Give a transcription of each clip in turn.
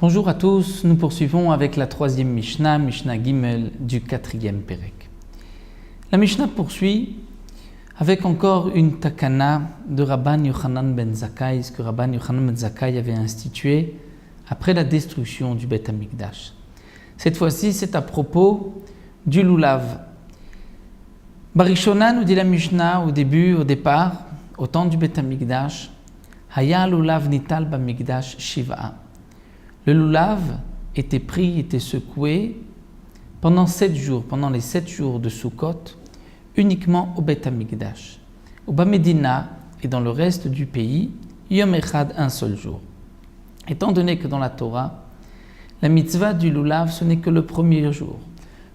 Bonjour à tous, nous poursuivons avec la troisième Mishnah, Mishnah Gimel du quatrième Pérek. La Mishnah poursuit avec encore une takana de Rabban Yochanan ben Zakkai, ce que Rabban Yochanan ben Zakkai avait institué après la destruction du Beth Amikdash. Cette fois-ci, c'est à propos du lulav. Barishona, nous dit la Mishnah au départ, au temps du Beth Amikdash, Haya lulav nital b'Amikdash shiva. Le lulav était pris, était secoué pendant 7 jours, pendant les 7 jours de Sukkot, uniquement au Beth Amikdash. Au Bamedina et dans le reste du pays, Yom Echad, un seul jour. Étant donné que dans la Torah, la mitzvah du lulav, ce n'est que le premier jour.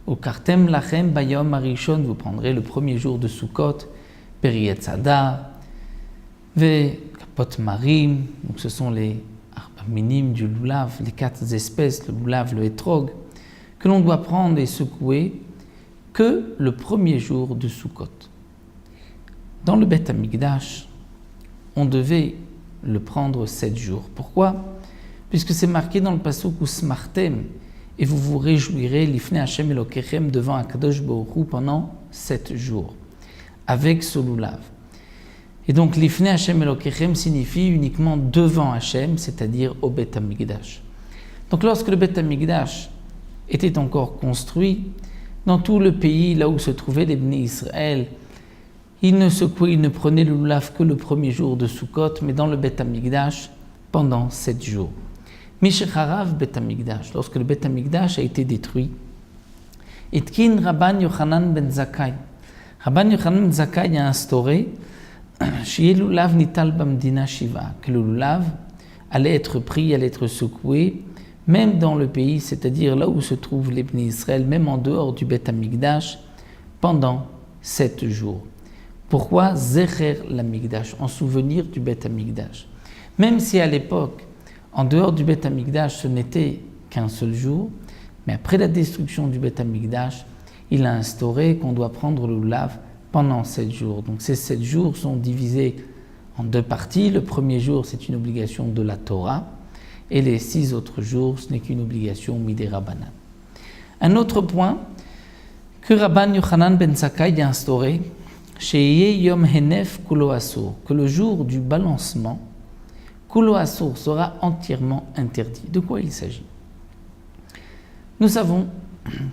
Au Kartem Lachem Bayom Arishon, vous prendrez le premier jour de Sukkot, Periet Sada, Ve Kapot Marim, donc ce sont les minimes du lulav, les 4 espèces, le lulav, le etrog, que l'on doit prendre et secouer que le premier jour de Sukkot. Dans le Beth Amikdash, on devait le prendre 7 jours. Pourquoi ? Puisque c'est marqué dans le pasuk Usmartem, et vous vous réjouirez l'ifne Hashem Elokechem devant Akadosh Baruch Hu pendant 7 jours, avec ce lulav. Et donc, l'ifne Hashem Elokechem signifie uniquement devant Hashem, c'est-à-dire au Beth Amikdash. Donc, lorsque le Beth Amikdash était encore construit, dans tout le pays, là où se trouvaient les Bnei Israël, ils ne prenaient le lulav que le premier jour de Sukkot, mais dans le Beth Amikdash, pendant 7 jours. Mishecharav Beth Amikdash, lorsque le Beth Amikdash a été détruit, Etkin Rabban Yochanan ben Zakkai. Rabban Yochanan ben Zakkai a instauré lulav nital b'Amdina shiva, que le lulav allait être pris, allait être secoué, même dans le pays, c'est-à-dire là où se trouvent les Bnei Israël, même en dehors du Beth Amikdash, pendant 7 jours. Pourquoi Zecher l'Amikdash, en souvenir du Beth Amikdash? Même si à l'époque, en dehors du Beth Amikdash, ce n'était qu'un seul jour, mais après la destruction du Beth Amikdash, il a instauré qu'on doit prendre le lulav pendant 7 jours. Donc ces 7 jours sont divisés en 2 parties. Le premier jour, c'est une obligation de la Torah, et les 6 autres jours, ce n'est qu'une obligation midei Rabbanan. Un autre point que Rabban Yochanan ben Zakkai a instauré, Sheyeh Yom Henef Kulo Asur, que le jour du balancement, Kulo Asur sera entièrement interdit. De quoi il s'agit? Nous savons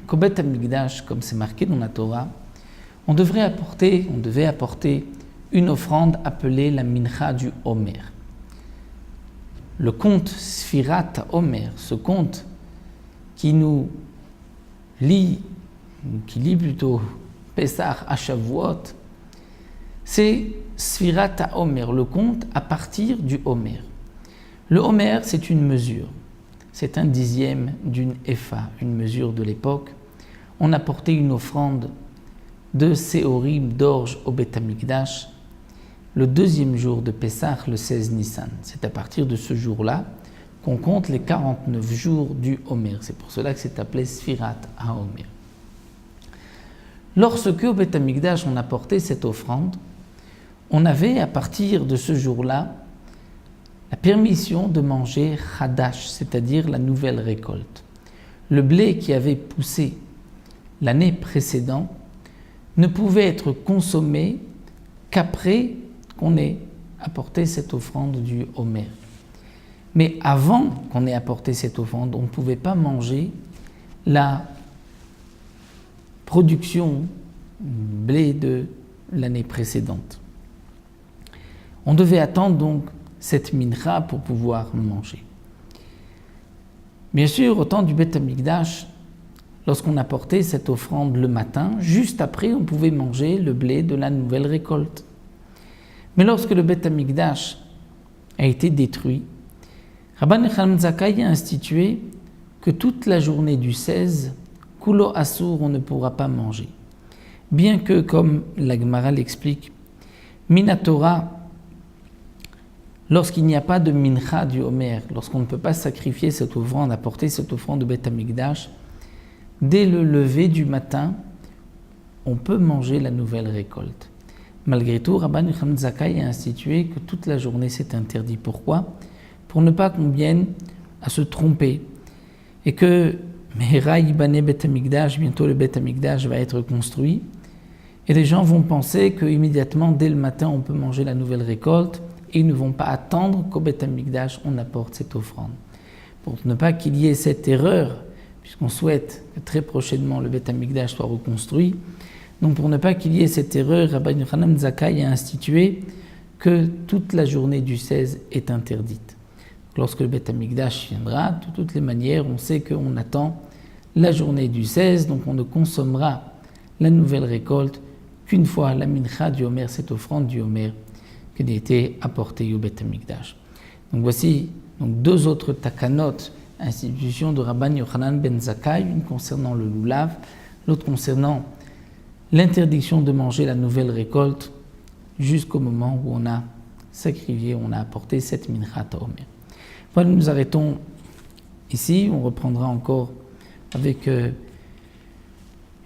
qu'au Beth Amikdash, comme c'est marqué dans la Torah, on devait apporter une offrande appelée la mincha du Homer. Le conte Sfirat Homer, ce conte qui lit plutôt Pesach à Shavuot, c'est Sfirat Homer, le conte à partir du Homer. Le Homer, c'est une mesure, c'est un dixième d'une épha, une mesure de l'époque. On apportait une offrande de séorim d'orge au Beth Amikdash, le 2e jour de Pessah, le 16 Nissan. C'est à partir de ce jour-là qu'on compte les 49 jours du Homer. C'est pour cela que c'est appelé Sfirat HaHomer. Lorsque au Beth Amikdash on apportait cette offrande, on avait à partir de ce jour-là la permission de manger Hadash, c'est-à-dire la nouvelle récolte. Le blé qui avait poussé l'année précédente ne pouvait être consommé qu'après qu'on ait apporté cette offrande du Homer. Mais avant qu'on ait apporté cette offrande, on ne pouvait pas manger la production blé de l'année précédente. On devait attendre donc cette mincha pour pouvoir manger. Bien sûr, au temps du Beth Amikdash, lorsqu'on apportait cette offrande le matin, juste après, on pouvait manger le blé de la nouvelle récolte. Mais lorsque le Beth Amikdash a été détruit, Rabban Yochanan ben Zakkai a institué que toute la journée du 16, Kulo Asur, on ne pourra pas manger. Bien que, comme la Gemara l'explique, Minatora, lorsqu'il n'y a pas de mincha du Homer, lorsqu'on ne peut pas sacrifier cette offrande, apporter cette offrande de Beth Amikdash, dès le lever du matin, on peut manger la nouvelle récolte. Malgré tout, Rabban Yochanan ben Zakkai a institué que toute la journée c'est interdit. Pourquoi ? Pour ne pas qu'on vienne à se tromper, et que Mehera Yibane Bet Hamikdash, bientôt le Bet Hamikdash va être construit, et les gens vont penser qu'immédiatement, dès le matin, on peut manger la nouvelle récolte, et ils ne vont pas attendre qu'au Bet Hamikdash, on apporte cette offrande. Pour ne pas qu'il y ait cette erreur, puisqu'on souhaite que très prochainement le Bet Hamikdash soit reconstruit, donc pour ne pas qu'il y ait cette erreur, Rabbi Yochanan ben Zakkai a institué que toute la journée du 16 est interdite. Lorsque le Bet Hamikdash viendra, de toutes les manières, on sait qu'on attend la journée du 16, donc on ne consommera la nouvelle récolte qu'une fois la mincha du Homer, cette offrande du Homer qui a été apportée au Bet Hamikdash. Donc voici deux autres takanot, institutions de Rabban Yochanan ben Zakkai, une concernant le lulav, l'autre concernant l'interdiction de manger la nouvelle récolte jusqu'au moment où on a sacrifié, on a apporté cette mincha à Homer. Voilà, nous arrêtons ici, on reprendra encore avec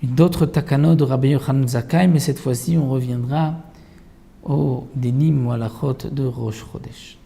d'autres takanot de Rabbi Yochanan ben Zakkai, mais cette fois-ci on reviendra au Dinim ou à la Chot de Rosh Chodesh.